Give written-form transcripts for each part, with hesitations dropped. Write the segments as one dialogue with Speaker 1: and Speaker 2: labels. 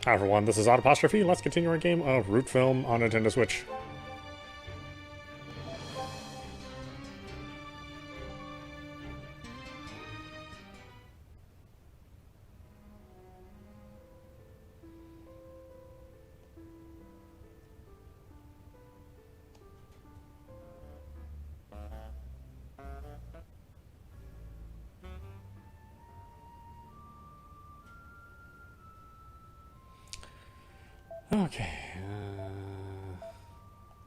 Speaker 1: Hi everyone, this is audap. Let's continue our game of Root Film on Nintendo Switch. Okay.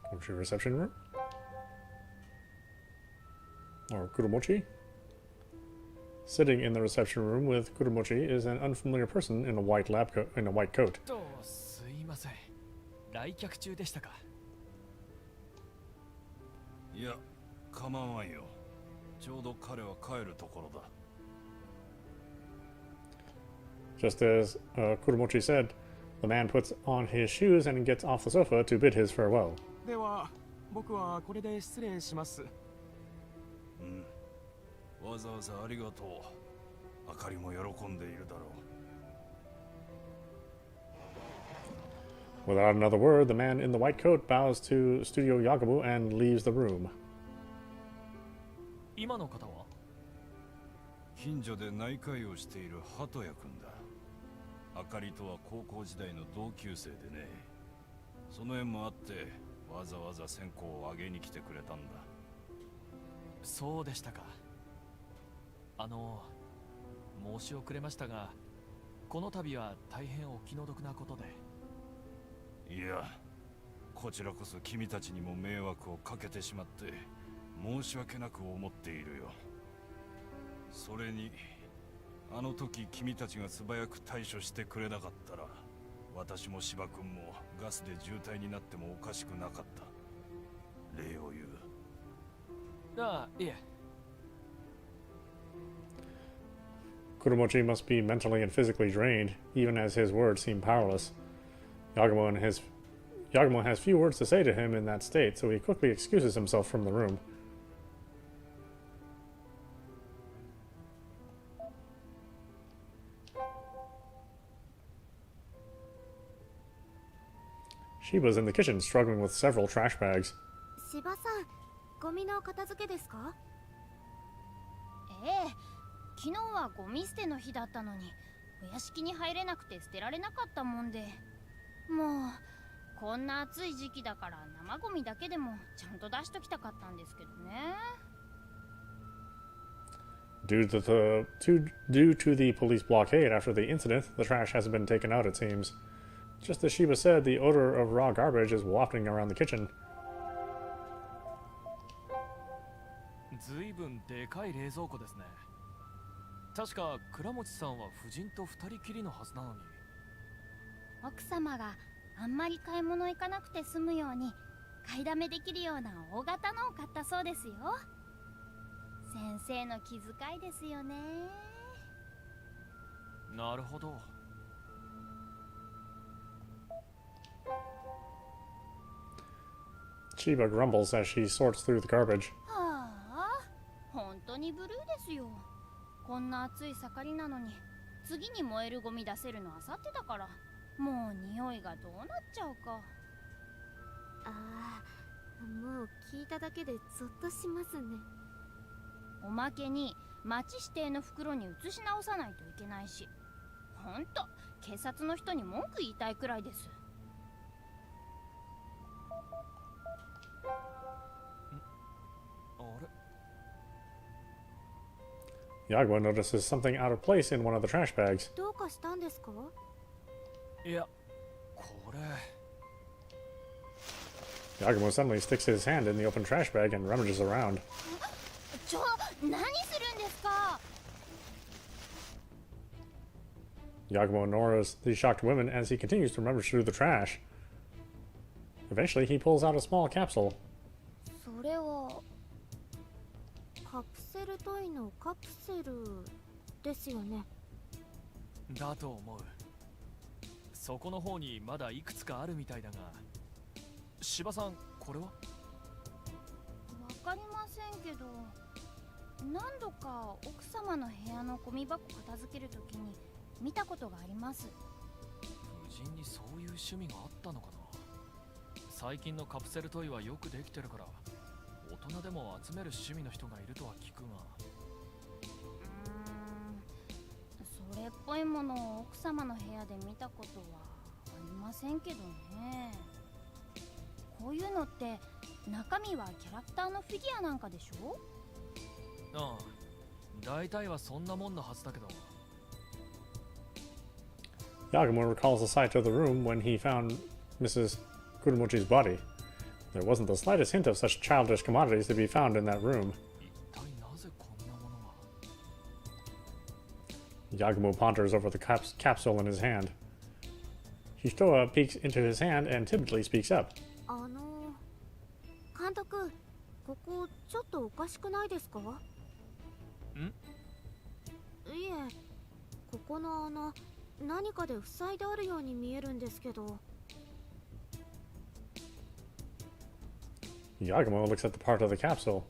Speaker 1: Come to reception room. Or Kuromochi. Sitting in the reception room with Kuromochi is an unfamiliar person in a white coat.
Speaker 2: すいません。来客中でしたか。
Speaker 3: いや、構わんよ。ちょうど彼は帰るところだ。
Speaker 1: Just as Kuromochi said, the man puts on his shoes and gets off the sofa to bid his farewell.
Speaker 2: では、僕はこれで失礼します。
Speaker 3: わざわざありがとう。あかりも喜んでいるだろう。
Speaker 1: Without another word, the man in the white coat bows to Studio Yagumo and leaves the room.
Speaker 2: 今の方は？
Speaker 3: 近所で内科医をしている鳩谷君だ。あかりとは高校時代の同級生でね。その縁もあってわざわざ線香をあげに来てくれたんだ。
Speaker 2: そうでしたか。申し遅れましたが、この度は大変お気の毒なことで。
Speaker 3: いや、こちらこそ君たちにも迷惑をかけてしまって申し訳なく思っているよ。それにあの時君たちが素早く対処してくれなかったら、私も芝君もガスで渋滞になってもおかしくなかった。礼を言う。
Speaker 2: ああ、いえ。
Speaker 1: Kuromochi must be mentally and physically drained, even as his words seem powerless. Yagumo has few words to say to him in that state, so he quickly excuses himself from the room. Shiba's in the kitchen, struggling with several trash bags.
Speaker 4: 柴さん、ゴミの片付けですか？
Speaker 5: ええ、昨日はゴミ捨ての日だったのに、お屋敷に入れなくて捨てられなかったもんで、もうこんな暑い時期だから生ゴミだけでもちゃんと出しときたかったんですけどね。
Speaker 1: Due to the police blockade after the incident, the trash hasn't been taken out, it seems. Just as Shiba said, the odor of raw garbage is wafting around the kitchen.
Speaker 2: ずいぶんでかい冷蔵庫ですね。確か倉持さんは夫人と二人きりのはずなのに。
Speaker 5: 奥様があんまり買い物行かなくて済むように買いだめできるような大型のを買ったそうですよ。先生の気遣いですよね。
Speaker 2: なるほど。
Speaker 1: Shiba grumbles as she sorts through the garbage.
Speaker 5: はあ、本当にブルーですよ。こんな暑い盛りなのに、次に燃えるゴミ出せるのあさってだから、もう匂いがどうなっちゃうか。
Speaker 4: ああ、もう聞いただけでゾッとしますね。
Speaker 5: おまけに町指定の袋に移し直さないといけないし、ほんと警察の人に文句言いたいくらいです。
Speaker 1: Yagumo notices something out of place in one of the trash bags.
Speaker 4: どうかしたんですか？
Speaker 2: いや、これ。
Speaker 1: Yagumo suddenly sticks his hand in the open trash bag and rummages around.
Speaker 5: 何するんですか？
Speaker 1: Yagumo ignores the shocked women as he continues to rummage through the trash. Eventually, he pulls out a small capsule.
Speaker 4: それはカプセルトイのカプセルですよね。
Speaker 2: だと思う。そこの方にまだいくつかあるみたいだが、柴さん、これは？わ
Speaker 5: かりませんけど、何度か奥様の部屋のゴミ箱片付けるときに見たことがあります。
Speaker 3: 夫
Speaker 2: 人にそういう趣味があったのかな。最近のカプセルトイはよくできてるから大人でも集める趣味の人がいるとは聞くが。
Speaker 5: それっぽいものを奥様の部屋で見たことはありませんけどね。こういうのって中身はキャラクターのフィギュアなんかでしょ。
Speaker 2: ああ、大体はそんなもんのはずだけど。
Speaker 1: Yagumo recalls the sight of the room when he found Mrs. Kurumochi's body. There wasn't the slightest hint of such childish commodities to be found in that room.
Speaker 2: 一体なぜこんなものが。
Speaker 1: Yagumo ponders over the capsule in his hand. Hitoa peeks into his hand and timidly speaks up.
Speaker 4: 監督、ここちょっとおかしくないですか？いえ、ここの穴何かで塞いであるように見えるんですけど。
Speaker 1: Yagumo looks at the part of the capsule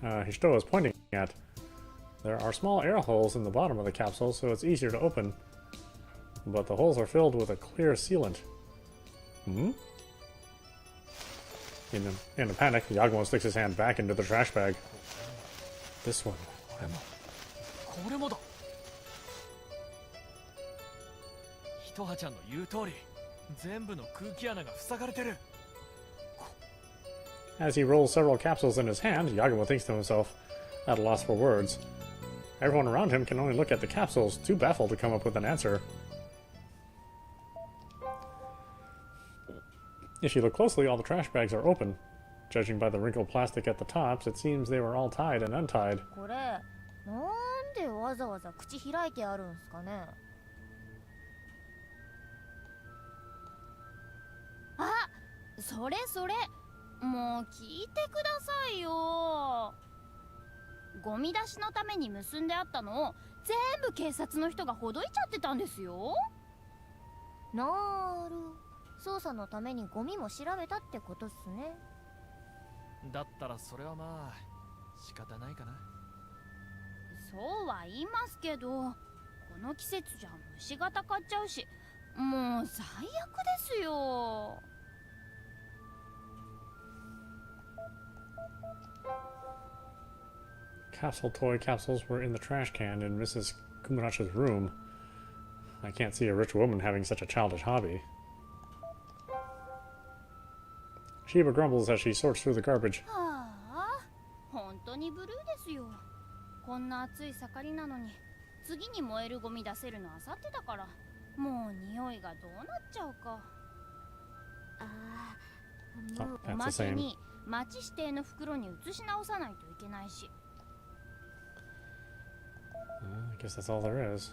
Speaker 1: Hitoa is pointing at. There are small air holes in the bottom of the capsule, so it's easier to open. But the holes are filled with a clear sealant. In a panic, Yagumo sticks his hand back into the trash bag. This one.
Speaker 2: これもだ。ひとはちゃんの言う通り、全部の空気穴が塞がれてる。
Speaker 1: As he rolls several capsules in his hand, Yagumo thinks to himself, at a loss for words. Everyone around him can only look at the capsules, too baffled to come up with an answer. If you look closely, all the trash bags are open. Judging by the wrinkled plastic at the tops, it seems they were all tied and untied.
Speaker 6: これなんでわざわざ口開いてあるんすかね。
Speaker 5: あ、それそれ、もう聞いてくださいよ。ゴミ出しのために結んであったのを全部警察の人がほどいちゃってたんですよ。
Speaker 6: なる、捜査のためにゴミも調べたってことっすね。
Speaker 2: だったらそれはまあ仕方ないかな。
Speaker 5: そうは言いますけど、この季節じゃ虫がたかっちゃうし、もう最悪ですよ。
Speaker 1: Capsule toy capsules were in the trash can in Mrs. Kumuracha's room. I can't see a rich woman having such a childish hobby. Shiba grumbles as she sorts through the garbage.
Speaker 5: はあ、本当にブルーですよ。こんな暑い盛りなのに、次に燃えるゴミ出せるのあさってだから、もう匂いがどうなっちゃうか。
Speaker 1: Oh,
Speaker 5: お
Speaker 1: that's
Speaker 5: ま
Speaker 1: the
Speaker 5: け
Speaker 1: same.
Speaker 5: に町指定の袋に移し直さないといけないし。
Speaker 1: I guess that's all there is.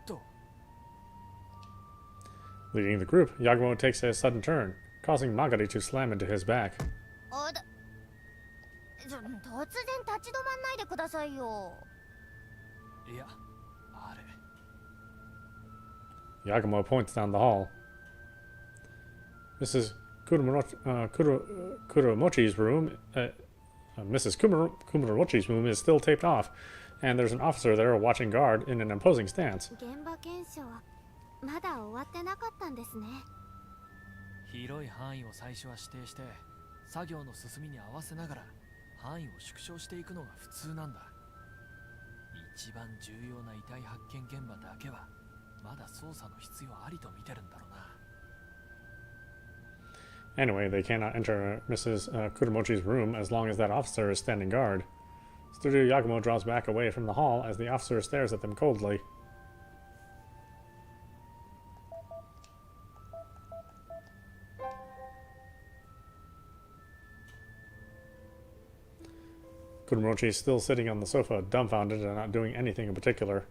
Speaker 2: と、
Speaker 1: Leading the group, Yagumo takes a sudden turn, causing Magari to slam into his back.
Speaker 6: あだ、突然立ち止まんないでくださいよ。
Speaker 2: いや、あれ。
Speaker 1: Yagumo points down the hall. Mrs. Kurumochi's room, Mrs. Kurumochi's room is still taped off, and there's an officer there watching guard in an imposing stance.
Speaker 4: 現場検証まだ終わってなかったんですね。
Speaker 2: 広い範囲を最初は指定して、作業の進みに合わせながら範囲を縮小していくのが普通なんだ。一番重要な遺体発見現場だけはまだ捜査の必要ありと見てるんだろうな。
Speaker 1: Anyway, they cannot enter Mrs. Kurumochi's room as long as that officer is standing guard. Studio Yagumo draws back away from the hall as the officer stares at them coldly. Kurumochi is still sitting on the sofa, dumbfounded and not doing anything in particular.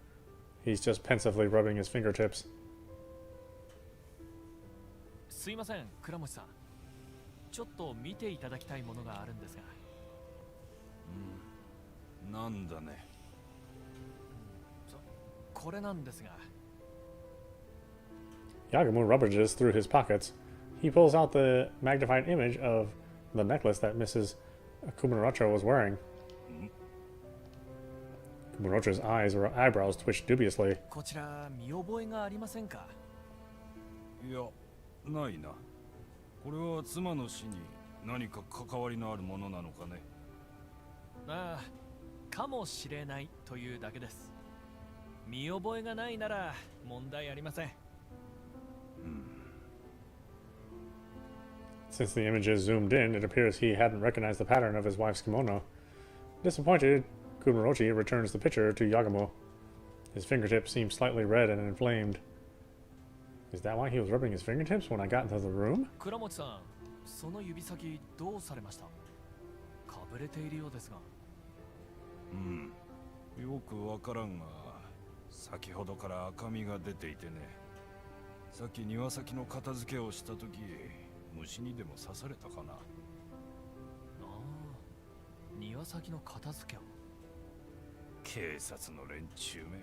Speaker 1: He's just pensively rubbing his fingertips.
Speaker 2: すいません、倉持さん。ちょっと見ていただきたいものがあるんですが。
Speaker 3: なんだね。
Speaker 2: これなんですが。
Speaker 1: Yagumo rummages through his pockets. He pulls out the magnified image of the necklace that Mrs. Kumuracho was wearing. Kumuracho's eyebrows twitched dubiously.
Speaker 2: こちら見覚えがありませんか？
Speaker 3: いや、ないな。これは妻の死に何か関わりのあるものなのかね。
Speaker 2: ああ、かもしれないというだけです。見覚えがないなら問題ありません。
Speaker 1: Since the images zoomed in, it appears he hadn't recognized the pattern of his wife's kimono. Disappointed, Kumorochi returns the picture to Yagumo. His fingertips seem slightly red and inflamed. Is that why he was rubbing his fingertips when I got into the room?
Speaker 2: 倉持さん、その指先どうされました？かぶれているようですが。
Speaker 3: よくわからんが、先ほどから赤みが出ていてね。さっき庭先の片付けをしたとき、虫にでも刺されたかな。
Speaker 2: ああ、庭先の片付けを。
Speaker 3: 警察の連中め、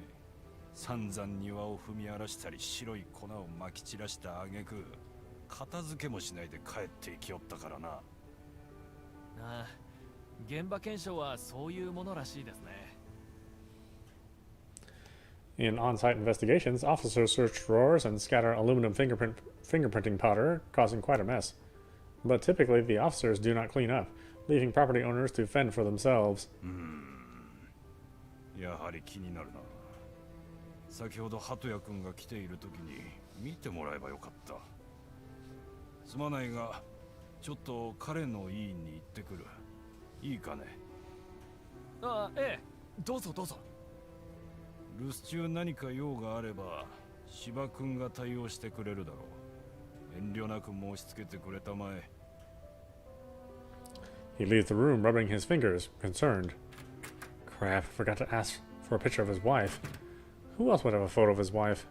Speaker 3: 散々庭を踏み荒らしたり白い粉をまき散らした挙句、片付けもしないで帰っていきよったからな。
Speaker 2: ああ、現場検証はそういうものらしいですね。
Speaker 1: In on-site investigations, officers search drawers and scatter aluminum fingerprinting powder, causing quite a mess. But typically, the officers do not clean up, leaving property owners to fend for themselves.
Speaker 3: やはり気になるな。先ほど鳩谷君が来ている時に見てもらえばよかった。すまないが、ちょっと彼の医院に行ってくる。いいかね。
Speaker 2: ああ、ええ、どうぞどうぞ。
Speaker 3: 留守中何か用があれば芝君が対応してくれるだろう。遠慮なく申し付けてくれたまえ。
Speaker 1: He leaves the room, rubbing his fingers, concerned. Crap, forgot to ask for a picture of his wife. Who else would have a photo of his wife?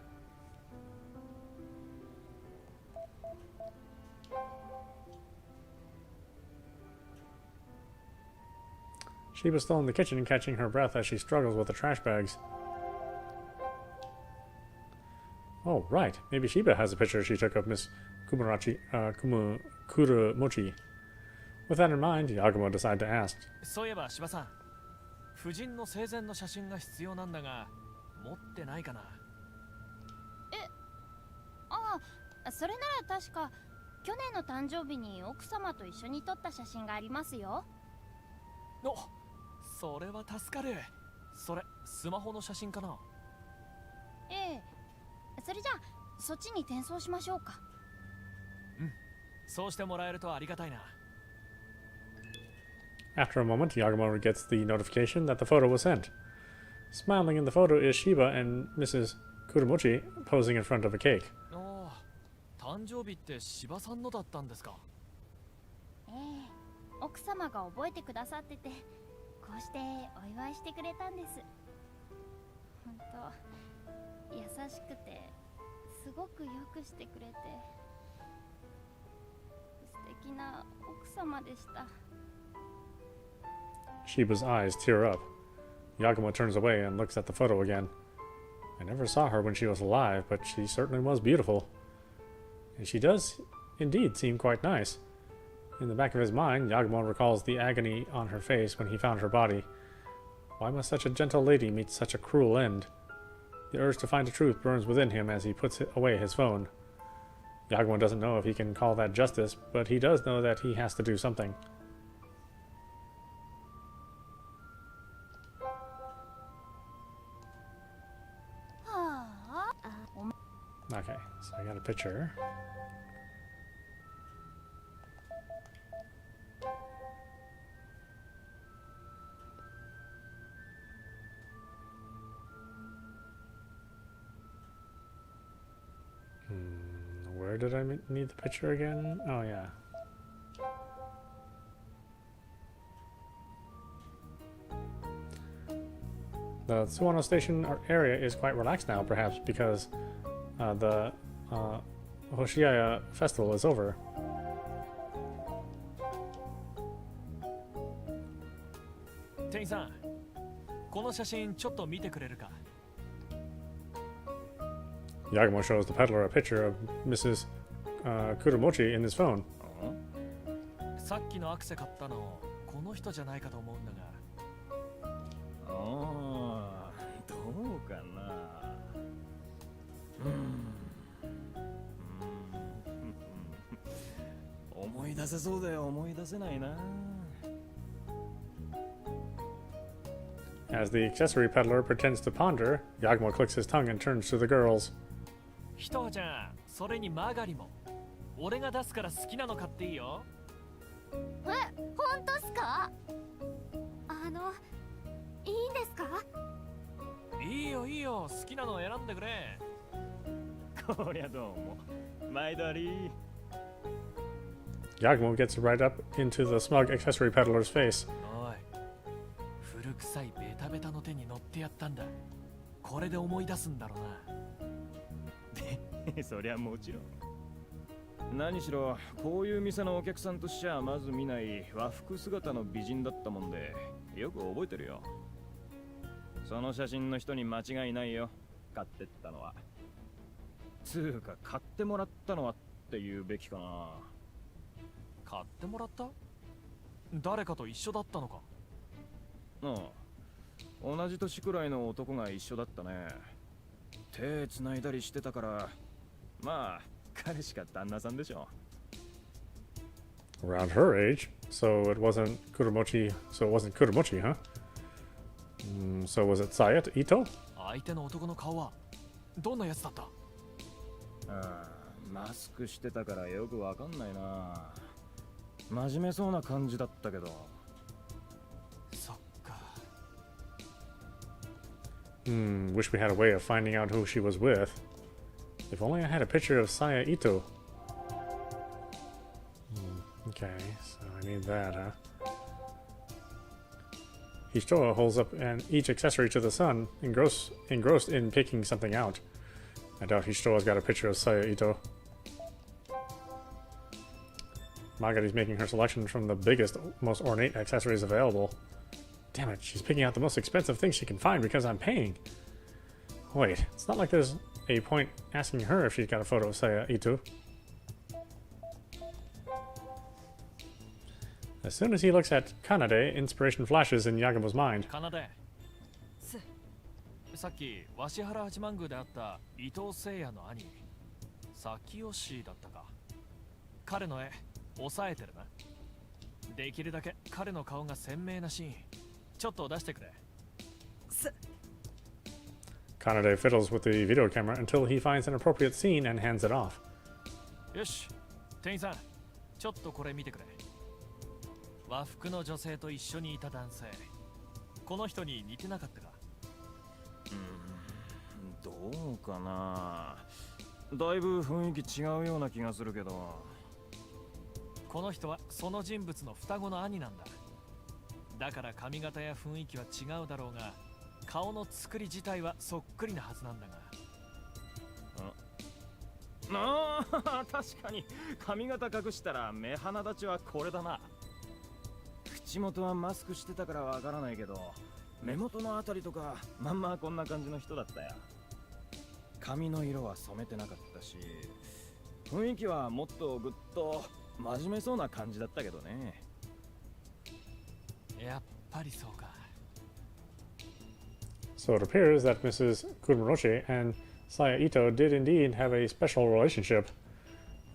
Speaker 1: Sheba's still in the kitchen, catching her breath as she struggles with the trash bags. Oh, right. Maybe Shiba has a picture she took of Miss Kuramochi. With that in mind, Yagumo decided to ask.
Speaker 2: そういえば柴さん、夫人の生前の写真が必要なんだが、持ってないかな？
Speaker 5: ああ、それなら確か去年の誕生日に奥様と一緒に撮った写真がありますよ。
Speaker 2: お、それは助かる。それスマホの写真かな？
Speaker 5: ええ、それじゃあそっちに転送しましょうか。
Speaker 2: うん、そうしてもらえるとありがたいな。
Speaker 1: After a moment, Yagumo gets the notification that the photo was sent. Smiling in the photo is Shiba and Mrs. Kuramochi posing in front of a cake.
Speaker 2: おー、誕生日って柴さんのだったんですか？
Speaker 5: ええ、奥様が覚えてくださってて、こうしてお祝いしてくれたんです。本当優しくてすごくよくしてくれて素敵な奥様でした。
Speaker 1: Shiba's eyes tear up. Yagumo turns away and looks at the photo again. I never saw her when she was alive, but she certainly was beautiful. And she does indeed seem quite nice. In the back of his mind, Yagumo recalls the agony on her face when he found her body. Why must such a gentle lady meet such a cruel end? The urge to find the truth burns within him as he puts away his phone. Yagumo doesn't know if he can call that justice, but he does know that he has to do something. Okay, so I got a picture. Where did I need the picture again? Oh, yeah. The Suwano Station area is quite relaxed now, perhaps because the Hoshiaya festival is over.
Speaker 2: 店員さん、この写真ちょっと見てくれるか？
Speaker 1: Yagumo shows the peddler a picture of Mrs. Kuramochi in his phone.
Speaker 2: さっきのアクセ買ったのここの人じゃないかと思うんだが。
Speaker 7: ああ、どうかな。思い出せそうだよ、思い出せないな。
Speaker 1: As the accessory peddler pretends to ponder, Yagumo clicks his tongue and turns to the girls.
Speaker 2: ひとちゃん、それにマガリも。俺が出すから好きなの買っていいよ。
Speaker 6: 本当っすか？
Speaker 4: いいんですか？
Speaker 2: いいよいいよ、好きなのを選んでくれ。
Speaker 7: こりゃどうも。毎度あり。
Speaker 1: Yagumo gets right up into the smug accessory peddler's face.
Speaker 2: おい、古臭いベタベタの手に乗ってやったんだ。これで思い出すんだろうな。
Speaker 7: そりゃもちろん。何しろこういう店のお客さんとしちゃまず見ない和服姿の美人だったもんでよく覚えてるよ。その写真の人に間違いないよ、買ってったのは。つうか買ってもらったのはって言うべきかな。
Speaker 2: 買ってもらった？誰かと一緒だったのか？
Speaker 7: ああ、同じ年くらいの男が一緒だったね。手繋いだりしてたから、まあ彼しか旦那さんでしょ。
Speaker 1: Around her age, so it wasn't Kuromochi. So it wasn't Kuromochi, huh? So was it Saya Ito?
Speaker 2: 相手の男の顔はどんなやつだった？
Speaker 7: ああ、マスクしてたからよくわかんないな。真面目そうな感じだったけど。
Speaker 2: そっか。
Speaker 1: Wish we had a way of finding out who she was with. If only I had a picture of Saya Ito. Okay, so I need that, huh? Hishitoa holds up each accessory to the sun, engrossed in picking something out. I doubt Hishitoa's got a picture of Saya Ito. Magari's making her selection from the biggest, most ornate accessories available. Damn it, she's picking out the most expensive things she can find because I'm paying. Wait, it's not like there's a point asking her if she's got a photo of Saya Ito. As soon as he looks at Kanade, inspiration flashes in Yagumo's mind.
Speaker 2: かなで。さっき鷲原八幡宮で会った伊藤聖也の兄、崎吉だったか。彼の絵抑えてるな。できるだけ彼の顔が鮮明なシーン、ちょっと出してくれ。
Speaker 1: Kanade fiddles with the video camera until he finds an appropriate scene and hands it off.
Speaker 2: よし、店員さん、ちょっとこれ見てくれ。和服の女性と一緒にいた男性、この人に似てなかったか？
Speaker 7: どうかな。だいぶ雰囲気違うような気がするけど。
Speaker 2: この人はその人物の双子の兄なんだ。だから髪型や雰囲気は違うだろうが、顔の作り自体はそっくりなはずなんだが。
Speaker 7: ああ、確かに髪型隠したら目鼻立ちはこれだな。口元はマスクしてたからわからないけど、目元のあたりとかまんまこんな感じの人だったよ。髪の色は染めてなかったし、雰囲気はもっとぐっと真面目そうな感じだったけどね。
Speaker 2: やっぱりそうか。
Speaker 1: So it appears that Mrs. Kumarochi and Saya Ito did indeed have a special relationship,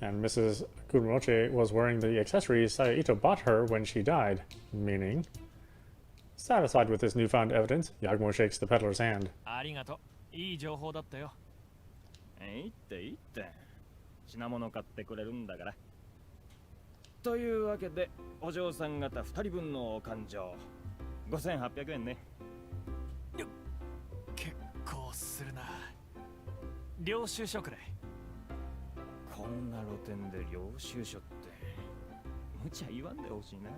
Speaker 1: and Mrs. Kumarochi was wearing the accessories Saya Ito bought her when she died, meaning... Satisfied with this newfound evidence, Yagumo shakes the peddler's hand.
Speaker 2: ありがとう。いい情報だったよ。
Speaker 7: いいっていいって。品物買ってくれるんだから。というわけで、お嬢さん方2人分のお勘定5800円ね。
Speaker 2: 結構するな。領収書くれ。
Speaker 7: こんな露店で領収書って無茶言わんでほしいな。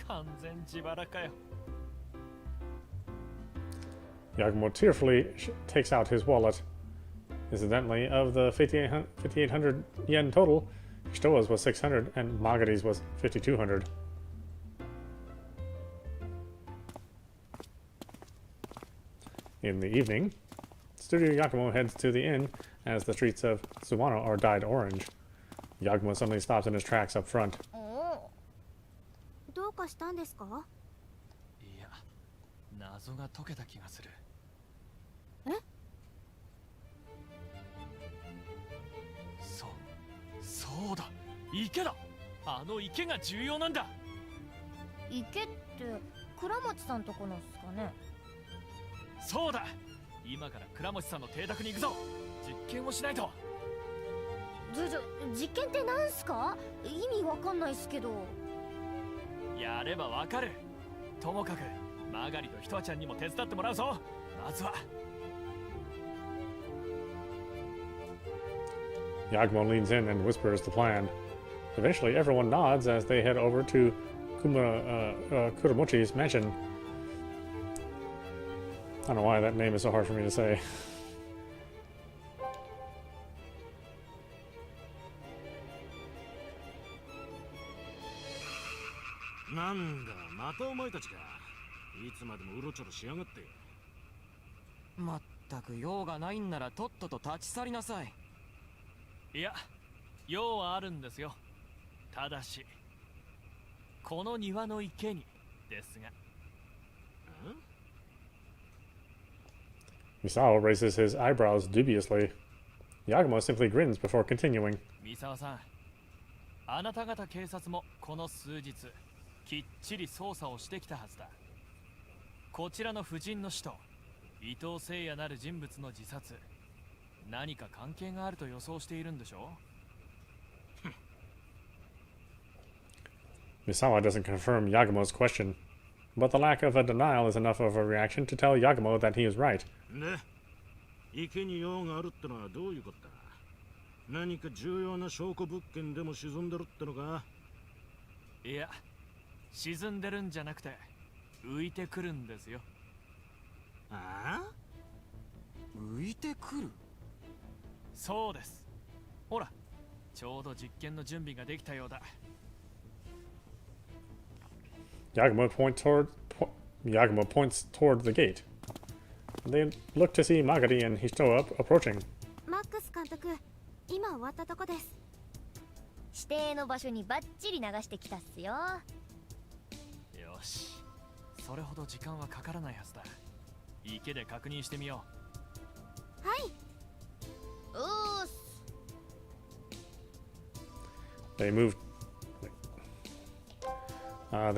Speaker 2: 完全自腹かよ。
Speaker 1: Yagumo tearfully takes out his wallet. Incidentally, of the 5,800 yen total, Hishitoa's was 600 and Magari's was 5,200. In the evening, Studio Yagumo heads to the inn as the streets of Tsumano are dyed orange. Yagumo suddenly stops in his tracks up front.
Speaker 4: したんですか？
Speaker 2: いや、謎が解けた気がする。
Speaker 4: え？
Speaker 2: そうだ、池だ。あの池が重要なんだ。
Speaker 6: 池って倉持さんとこのっすかね？
Speaker 2: そうだ、今から倉持さんの邸宅に行くぞ。実験をしないと。
Speaker 6: 実験ってなんすか？意味わかんないっすけど。
Speaker 2: やればわかる。ともかくマガリとひとあちゃんにも手伝ってもらうぞ。まずは。
Speaker 1: Yagumo leans in and whispers the plan. Eventually, everyone nods as they head over to Kuramochi's mansion. I don't know why that name is so hard for me to say.
Speaker 7: なんだ、またお前たちか。いつまでもうろちょろしやがって。
Speaker 8: まったく用がないんならとっとと立ち去りなさい。
Speaker 2: いや、用はあるんですよ。ただしこの庭の池にですが。
Speaker 1: Misao raises his eyebrows dubiously. Yagumo simply grins before continuing.
Speaker 2: 三沢さん、あなた方警察もこの数日きっちり捜査をしてきたはずだ。こちらの夫人の死と伊藤誠也なる人物の自殺、何か関係があると予想しているんでしょう？
Speaker 1: Misawa doesn't confirm Yagumo's question, but the lack of a denial is enough of a reaction to tell Yagumo that he is right.
Speaker 7: で、池に用があるってのはどういうことだ？何か重要な証拠物件でも沈んでるってのか？
Speaker 2: いや、沈んでるんじゃなくて浮いてくるんですよ。
Speaker 7: ああ？
Speaker 8: 浮いてくる？
Speaker 2: そうです。ほら、ちょうど実験の準備ができたようだ。
Speaker 1: Yagumo points toward the gate. They look to see Magari and Hitoa approaching.
Speaker 4: マックス監督、今終わったとこです。
Speaker 6: 指定の場所にバッチリ流してきたっすよ。
Speaker 2: よし、それほど時間はかからないはずだ。池で確認してみよう。
Speaker 4: はい。
Speaker 6: おーす。
Speaker 1: They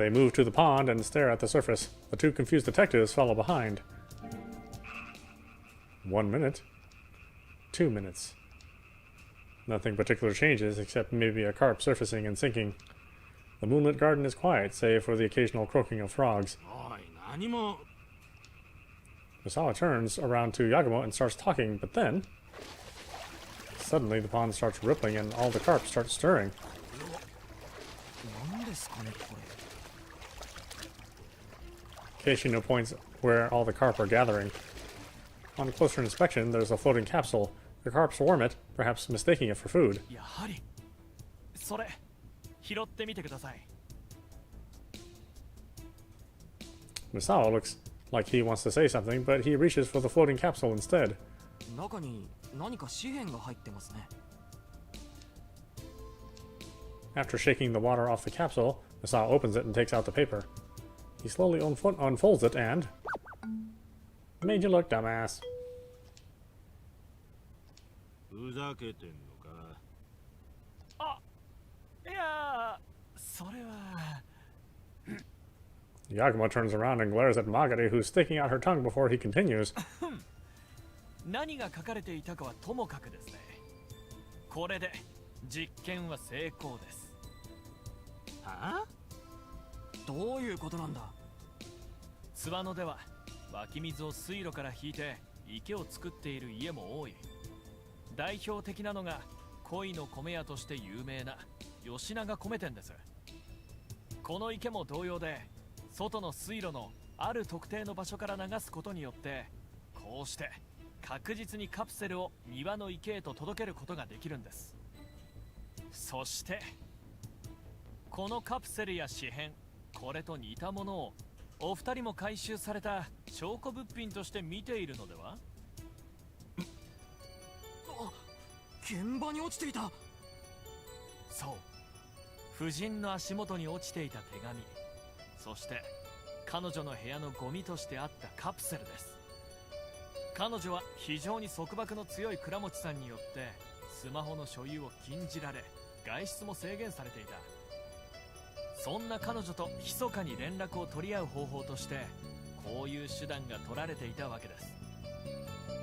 Speaker 1: move to the pond and stare at the surface. The two confused detectives follow behind. 1 minute. 2 minutes. Nothing particular changes except maybe a carp surfacing and sinking. The moonlit garden is quiet, save for the occasional croaking of frogs.
Speaker 7: おい、何も。
Speaker 1: Misawa turns around to Yagumo and starts talking, but then suddenly the pond starts rippling and all the carp start stirring.
Speaker 8: なんですかねこれ。
Speaker 1: Keishino points where all the carp are gathering. On closer inspection, there's a floating capsule. The carp swarm it, perhaps mistaking it for food.
Speaker 2: やはりそれ拾ってみてください。
Speaker 1: Misawa looks like he wants to say something, but he reaches for the floating capsule instead.
Speaker 8: 中に何か紙片が入ってますね。
Speaker 1: After shaking the water off the capsule, Misawa opens it and takes out the paper. He slowly unfolds it and... Made you look, dumbass.
Speaker 7: ふざけてんのか？
Speaker 2: あ、いや、それは。
Speaker 1: Yagumo turns around and glares at Magari, who's sticking out her tongue before he continues.
Speaker 2: 何が書かれていたかはともかくですね。これで実験は成功です。
Speaker 7: はあ？
Speaker 8: どういうことなんだ？
Speaker 2: 津和野では湧き水を水路から引いて池を作っている家も多い。代表的なのが恋の米屋として有名な吉永米店です。この池も同様で、外の水路のある特定の場所から流すことによってこうして確実にカプセルを庭の池へと届けることができるんです。そしてこのカプセルや紙片、これと似たものをお二人も回収された証拠物品として見ているのでは？
Speaker 8: 現場に落ちていた。
Speaker 2: そう、夫人の足元に落ちていた手紙。そして彼女の部屋のゴミとしてあったカプセルです。彼女は非常に束縛の強い倉持さんによってスマホの所有を禁じられ、外出も制限されていた。そんな彼女と密かに連絡を取り合う方法として、こういう手段が取られていたわけです。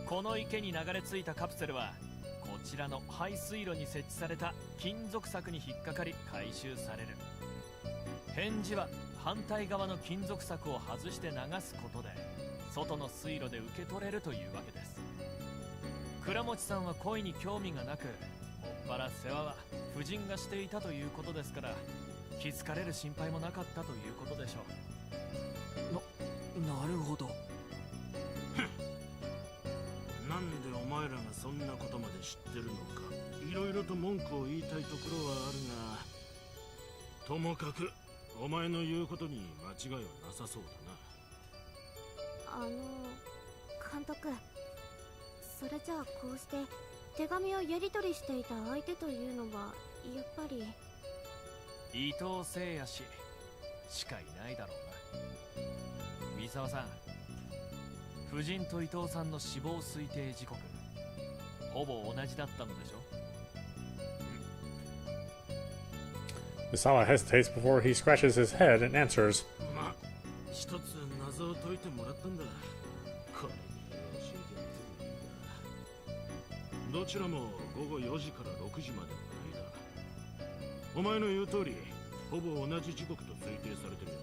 Speaker 2: この池に流れ着いたカプセルはこちらの排水路に設置された金属柵に引っかかり回収される。返事は反対側の金属柵を外して流すことで外の水路で受け取れるというわけです。倉持さんは恋に興味がなく、もっぱら世話は夫人がしていたということですから、気づかれる心配もなかったということでしょ
Speaker 8: なるほど。
Speaker 9: なんでお前らがそんなことまで知ってるのか、いろいろと文句を言いたいところはあるが、ともかくお前の言うことに間違いはなさそうだな。
Speaker 4: 監督、それじゃあこうして手紙をやり取りしていた相手というのはやっぱり
Speaker 2: 伊藤誠也氏しかいないだろうな。三沢さん、夫人と伊藤さんの死亡推定時刻ほぼ同じだったのでしょ。
Speaker 1: Misawa hesitates before he scratches his head and answers.
Speaker 9: まあ、一つ謎を解いてもらったんだ。これで教えてやってもいいか。どちらも午後4時から6時までの間。お前の言う通り、ほぼ同じ時刻と推定されてるよ。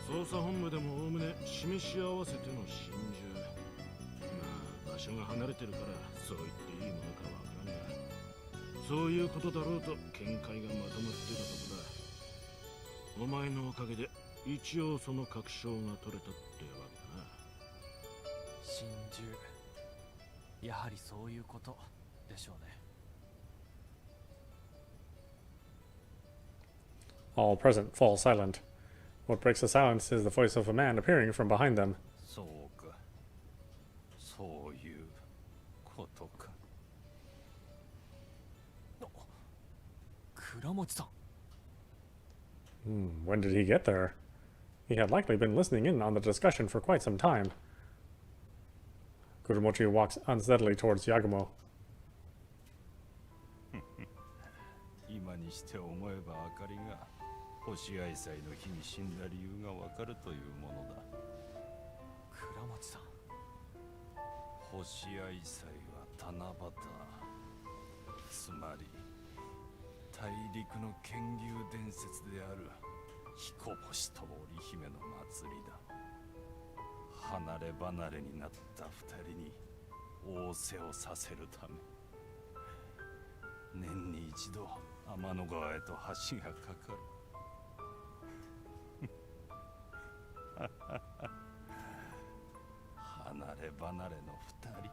Speaker 9: 捜査本部でもおおむね示し合わせての心中。まあ、場所が離れてるからそう言っていいものかわからんが、そういうことだろうと見解がまとまってたとこだ。お前のおかげで一応その確証が取れたってわけだな。
Speaker 2: 心中、やはりそういうことでしょうね。
Speaker 1: All present fall silent. What breaks the silence is the voice of a man appearing from behind them.
Speaker 3: そうか、そういうことか。
Speaker 2: 倉持さん。
Speaker 1: When did he get there? He had likely been listening in on the discussion for quite some time. Kurumochi walks unsteadily towards Yagumo.
Speaker 3: 今にして思えばあかりが星愛妻の日に死んだ理由がわかるというものだ。
Speaker 2: 倉持さん。
Speaker 3: 星愛妻は七夕、つまり大陸の剣牛伝説である彦星と織姫の祭りだ。離れ離れになった二人に仰せをさせるため、年に一度天の川へと橋がかかる。離れ離れの二人、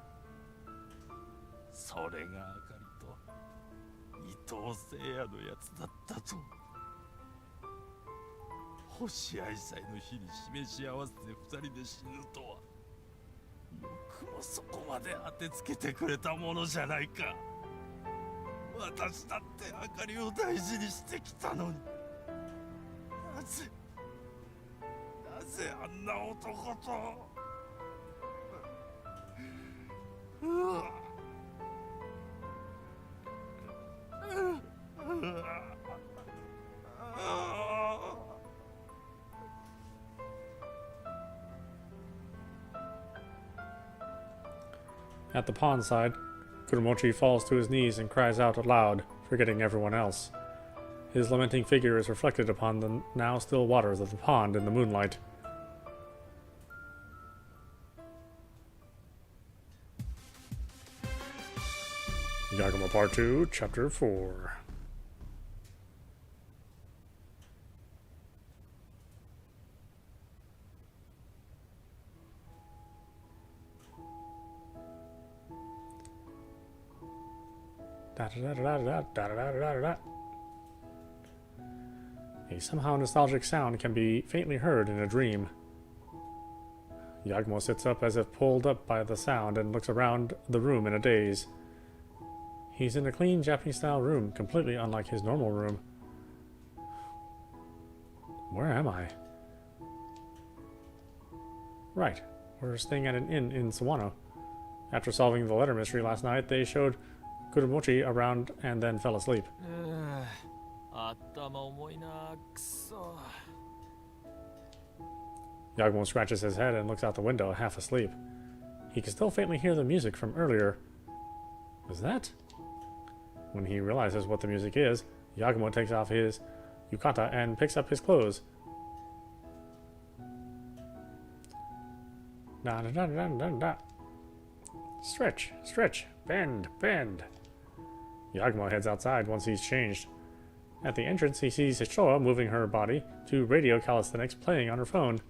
Speaker 3: それがあかりと伊藤誠也のやつだったと。星愛妻の日に示し合わせて二人で死ぬとは、よくもそこまで当てつけてくれたものじゃないか。私だってあかりを大事にしてきたのに、なぜあんな男と。
Speaker 1: At the pond side, Kurumochi falls to his knees and cries out aloud, forgetting everyone else. His lamenting figure is reflected upon the now still waters of the pond in the moonlight. Yagumo Part 2, Chapter 4. A somehow nostalgic sound can be faintly heard in a dream. Yagumo sits up as if pulled up by the sound and looks around the room in a daze. He's in a clean Japanese-style room, completely unlike his normal room. Where am I? Right. We're staying at an inn in Sawano. After solving the letter mystery last night, they showed Kurumochi around and then fell asleep.
Speaker 2: 頭重いなくそ
Speaker 1: Yagumo scratches his head and looks out the window, half asleep. He can still faintly hear the music from earlier. Was that? When he realizes what the music is, Yagumo takes off his yukata and picks up his clothes. Da, da, da, da, da, da. Stretch, stretch, bend, bend. Yagumo heads outside once he's changed. At the entrance, he sees Hishoa moving her body to radio calisthenics playing on her phone.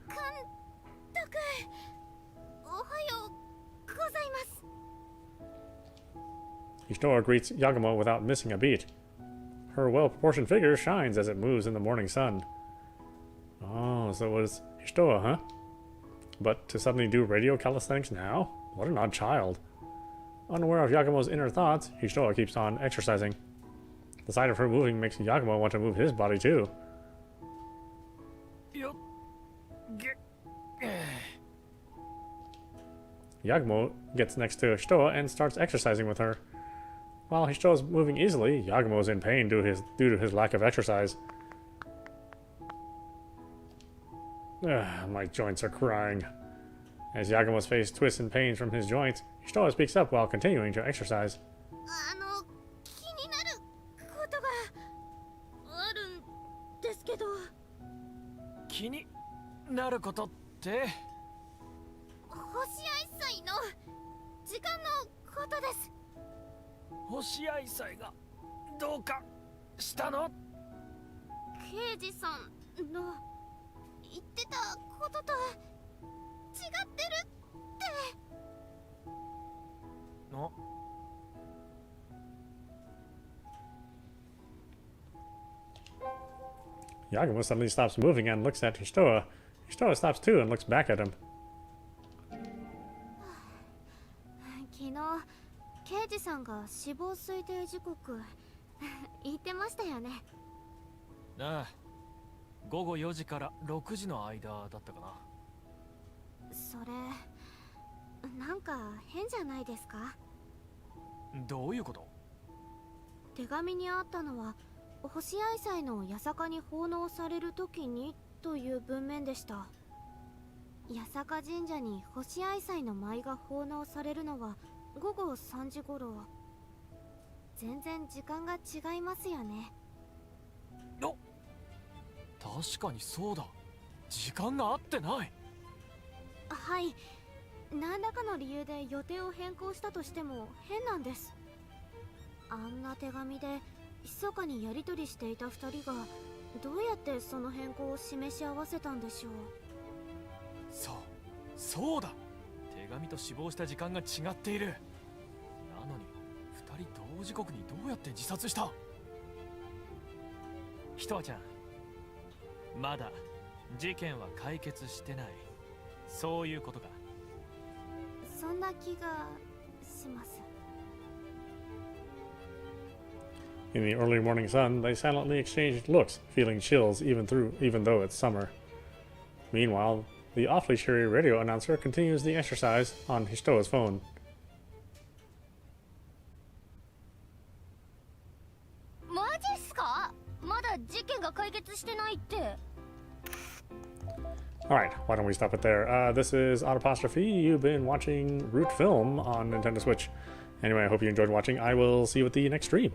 Speaker 1: Hishoa greets Yagumo without missing a beat. Her well-proportioned figure shines as it moves in the morning sun. Oh, so it was Hishoa, huh? But to suddenly do radio calisthenics now? What an odd child. Unaware of Yagumo's inner thoughts, Hishoa keeps on exercising. The sight of her moving makes Yagumo want to move his body too. Yagumo gets next to Hishoa and starts exercising with her. While Hishoa's moving easily, Yagumo's in pain due to his lack of exercise. My joints are crying. As Yagumo's face twists in pain from his joints, Hishoa speaks up while continuing to exercise.
Speaker 6: 気になることがあるんですけど。
Speaker 2: 気になることって？
Speaker 6: 星合祭の時間のことです。
Speaker 2: 星合祭がどうかしたの？
Speaker 4: 刑事さんの言ってたことと違ってるって。
Speaker 1: Yagumo suddenly stops moving and looks at Hishoa. Hishoa stops too and looks back at him.
Speaker 4: 昨日刑事さんが死亡推定時刻言ってましたよね。
Speaker 2: ああ、午後4時から6時の間だったかな。
Speaker 4: それなんか変じゃないですか？
Speaker 2: どういうこと？
Speaker 4: 手紙にあったのは星合祭の八坂に奉納される時にという文面でした。八坂神社に星合祭の舞が奉納されるのは午後3時頃。全然時間が違いますよね。
Speaker 2: 確かにそうだ。時間が合ってない。
Speaker 4: はい。何らかの理由で予定を変更したとしても変なんです。あんな手紙で密かにやり取りしていた2人がどうやってその変更を示し合わせたんでしょう。
Speaker 2: そうだ。手紙と死亡した時間が違っている。なのに2人同時刻にどうやって自殺した？ひとあちゃん、まだ事件は解決してない。そういうことか。
Speaker 4: そんな気がします。
Speaker 1: In the early morning sun, they silently exchanged looks, feeling chills even though it's summer. Meanwhile, the awfully cheery radio announcer continues the exercise on Hishoa's phone.
Speaker 6: マジっすか？まだ事件が解決してないって。
Speaker 1: Alright, why don't we stop it there? This is audap. You've been watching Root Film on Nintendo Switch. Anyway, I hope you enjoyed watching. I will see you at the next stream.